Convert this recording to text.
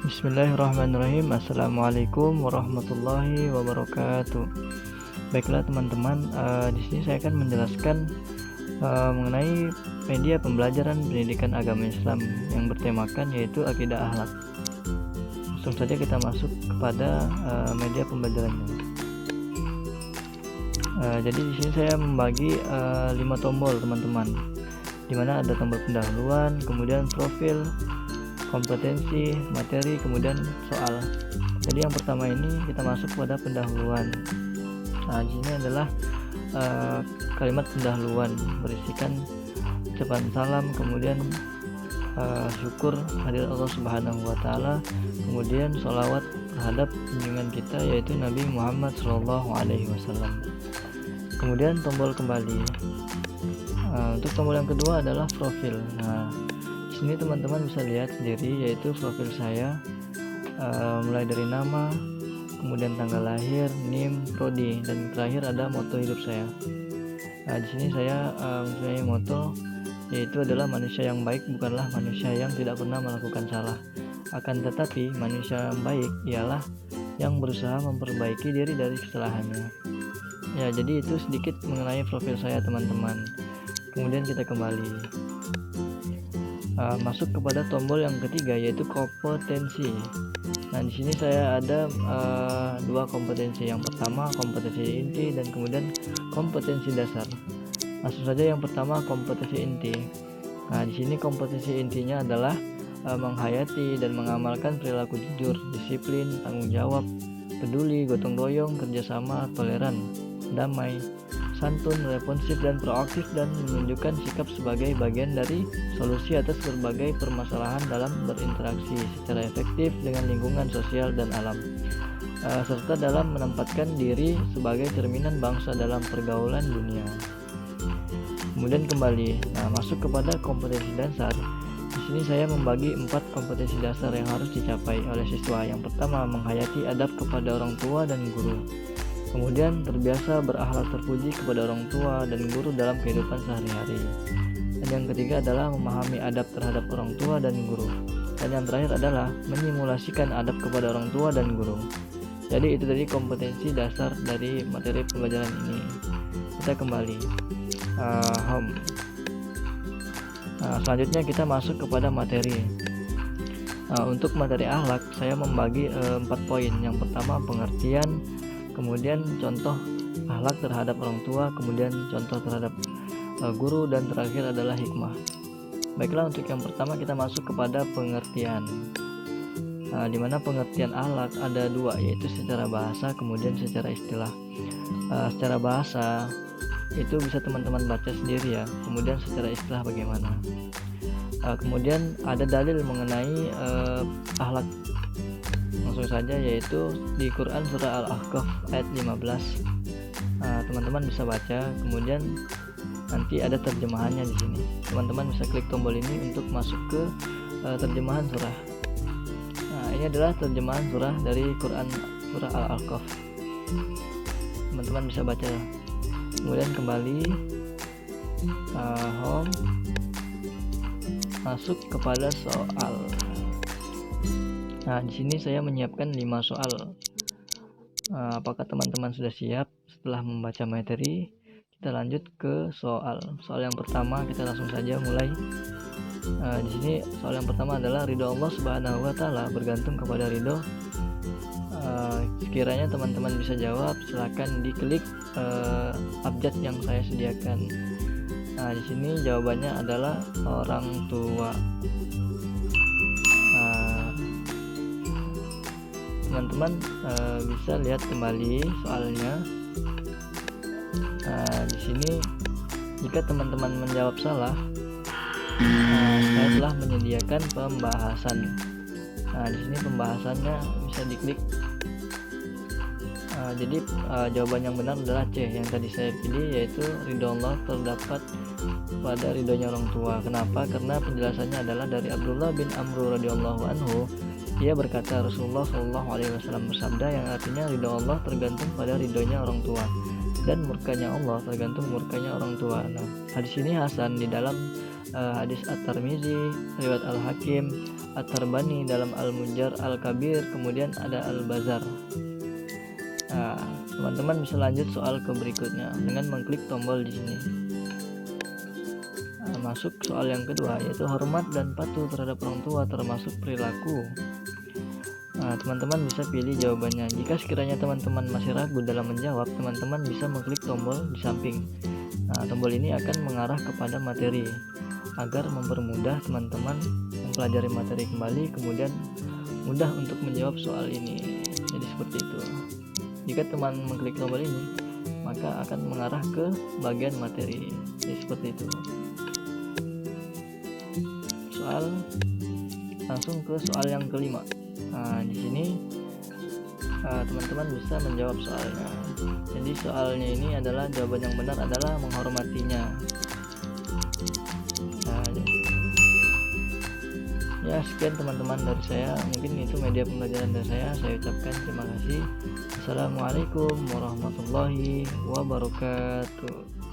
Bismillahirrahmanirrahim. Assalamualaikum warahmatullahi wabarakatuh. Baiklah teman-teman, di sini saya akan menjelaskan mengenai media pembelajaran pendidikan agama Islam yang bertemakan yaitu akidah akhlak. Langsung saja kita masuk kepada media pembelajarannya. Jadi di sini saya membagi 5 tombol teman-teman, di mana ada tombol pendahuluan, kemudian profil, kompetensi, materi, kemudian soal. Jadi yang pertama ini kita masuk pada pendahuluan. Nah, di sini adalah kalimat pendahuluan berisikan ucapan salam, kemudian syukur hadir Allah Subhanahu wa taala, kemudian sholawat terhadap junjungan kita yaitu Nabi Muhammad SAW. Kemudian tombol kembali. Untuk tombol yang kedua adalah profil. Nah, sini teman-teman bisa lihat sendiri yaitu profil saya, mulai dari nama, kemudian tanggal lahir, NIM, prodi, dan terakhir ada moto hidup saya. Nah, di sini saya mempunyai moto yaitu adalah manusia yang baik bukanlah manusia yang tidak pernah melakukan salah, akan tetapi manusia yang baik ialah yang berusaha memperbaiki diri dari kesalahannya. Ya, jadi itu sedikit mengenai profil saya teman-teman. Kemudian kita kembali. Masuk kepada tombol yang ketiga yaitu kompetensi. Nah, di sini saya ada 2 kompetensi. Yang pertama kompetensi inti dan kemudian kompetensi dasar. Langsung saja yang pertama kompetensi inti. Nah, di sini kompetensi intinya adalah menghayati dan mengamalkan perilaku jujur, disiplin, tanggung jawab, peduli, gotong royong, kerjasama, toleran, damai, santun, responsif, dan proaktif, dan menunjukkan sikap sebagai bagian dari solusi atas berbagai permasalahan dalam berinteraksi secara efektif dengan lingkungan sosial dan alam, serta dalam menempatkan diri sebagai cerminan bangsa dalam pergaulan dunia. Kemudian kembali, masuk kepada kompetensi dasar. Di sini saya membagi 4 kompetensi dasar yang harus dicapai oleh siswa. Yang pertama, menghayati adab kepada orang tua dan guru. Kemudian terbiasa berakhlak terpuji kepada orang tua dan guru dalam kehidupan sehari-hari. Dan yang ketiga adalah memahami adab terhadap orang tua dan guru. Dan yang terakhir adalah menyimulasikan adab kepada orang tua dan guru. Jadi itu tadi kompetensi dasar dari materi pembelajaran ini. Kita kembali home. Selanjutnya kita masuk kepada materi. Untuk materi akhlak saya membagi 4 poin. Yang pertama pengertian, kemudian contoh akhlak terhadap orang tua, kemudian contoh terhadap guru, dan terakhir adalah hikmah. Baiklah, untuk yang pertama kita masuk kepada pengertian. Di mana pengertian akhlak ada 2, yaitu secara bahasa kemudian secara istilah. Secara bahasa itu bisa teman-teman baca sendiri ya. Kemudian secara istilah bagaimana? Kemudian ada dalil mengenai akhlak. Langsung saja, yaitu di Quran surah Al-Ahqaf ayat 15. Teman-teman bisa baca, kemudian nanti ada terjemahannya di sini. Teman-teman bisa klik tombol ini untuk masuk ke terjemahan surah. Nah, ini adalah terjemahan surah dari Quran surah Al-Ahqaf. Teman-teman bisa baca. Kemudian kembali home, masuk kepada soal. Nah, di sini saya menyiapkan 5 soal. Apakah teman-teman sudah siap? Setelah membaca materi, kita lanjut ke soal. Soal yang pertama kita langsung saja mulai. Di sini soal yang pertama adalah ridho Allah Subhanahu wa taala bergantung kepada ridho. Sekiranya teman-teman bisa jawab, silakan diklik abjad yang saya sediakan. Nah, di sini jawabannya adalah orang tua. Teman-teman bisa lihat kembali soalnya. Di sini jika teman-teman menjawab salah, saya telah menyediakan pembahasan. Di sini pembahasannya bisa diklik. Jadi jawaban yang benar adalah C yang tadi saya pilih, yaitu ridho Allah terdapat pada ridhonya orang tua. Kenapa? Karena penjelasannya adalah dari Abdullah bin Amr radhiyallahu anhu. Dia berkata, Rasulullah SAW bersabda, yang artinya ridho Allah tergantung pada ridhonya orang tua, dan murkanya Allah tergantung murkanya orang tua. Nah, hadis ini hasan di dalam hadis At-Tirmizi, riwayat Al-Hakim, At-Tarbani dalam Al-Mujar Al-Kabir, kemudian ada Al-Bazar. Nah, teman-teman bisa lanjut soal ke berikutnya dengan mengklik tombol di sini. Nah, masuk soal yang kedua, yaitu hormat dan patuh terhadap orang tua termasuk perilaku. Nah, teman-teman bisa pilih jawabannya. Jika sekiranya teman-teman masih ragu dalam menjawab, teman-teman bisa mengklik tombol di samping. Nah, tombol ini akan mengarah kepada materi agar mempermudah teman-teman mempelajari materi kembali, kemudian mudah untuk menjawab soal ini. Jadi seperti itu. Jika teman mengklik tombol ini, maka akan mengarah ke bagian materi. Jadi seperti itu. Langsung ke soal yang kelima. Nah, di sini teman-teman bisa menjawab soalnya. Jadi soalnya ini adalah jawaban yang benar adalah menghormatinya. Nah, ya sekian teman-teman dari saya. Mungkin itu media pembelajaran dari saya. Saya ucapkan terima kasih. Assalamualaikum warahmatullahi wabarakatuh.